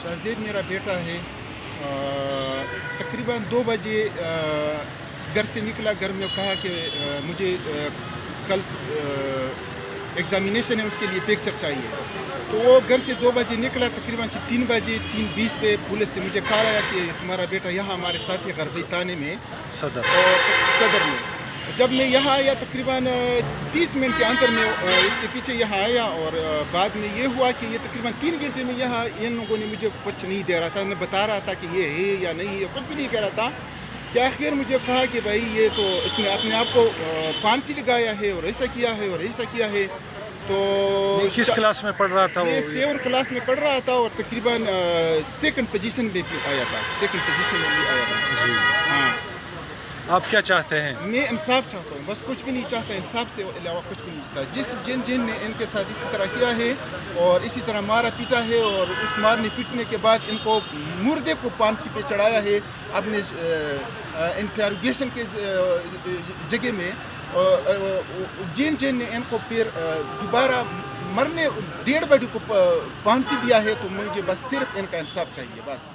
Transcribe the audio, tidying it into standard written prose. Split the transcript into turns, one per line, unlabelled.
شاہزیب میرا بیٹا ہے، تقریباً 2 بجے گھر سے نکلا. گھر میں کہا کہ مجھے کل ایگزامینیشن ہے، اس کے لیے پکچر چاہیے. تو وہ گھر سے 2 بجے نکلا. تقریباً 3 بجے 3:20 پہ پولیس سے مجھے کال آیا کہ تمہارا بیٹا یہاں ہمارے ساتھ ہی غربی تانے میں صدر میں. جب میں یہاں آیا تقریباً 30 منٹ کے اندر میں اس کے پیچھے یہاں آیا، اور بعد میں یہ ہوا کہ یہ تقریباً 3 گھنٹے میں یہاں ان لوگوں نے مجھے کچھ نہیں دے رہا تھا، نہ بتا رہا تھا کہ یہ ہے یا نہیں ہے، کچھ بھی نہیں کہہ رہا تھا. کہ آخر مجھے کہا کہ بھائی یہ تو اس نے اپنے آپ کو پھانسی لگایا ہے اور ایسا کیا ہے اور ایسا کیا ہے. تو
کس کلاس میں پڑھ رہا تھا وہ؟
یہ 7 کلاس میں پڑھ رہا تھا اور تقریباً 2nd پوزیشن میں آیا تھا. 2nd پوزیشن میں بھی آیا تھا.
جی
ہاں.
آپ کیا چاہتے ہیں؟
میں انصاف چاہتا ہوں، بس کچھ بھی نہیں چاہتا، انصاف سے علاوہ کچھ بھی نہیں چاہتا. جن نے ان کے ساتھ اسی طرح کیا ہے اور اسی طرح مارا پیٹا ہے، اور اس مارنے پیٹنے کے بعد ان کو مردے کو پھانسی پہ چڑھایا ہے اپنے انٹروگیشن کے جگہ میں. جن نے ان کو پھر دوبارہ مرنے 1.5 بجے کو پھانسی دیا ہے، تو مجھے بس صرف ان کا انصاف چاہیے بس.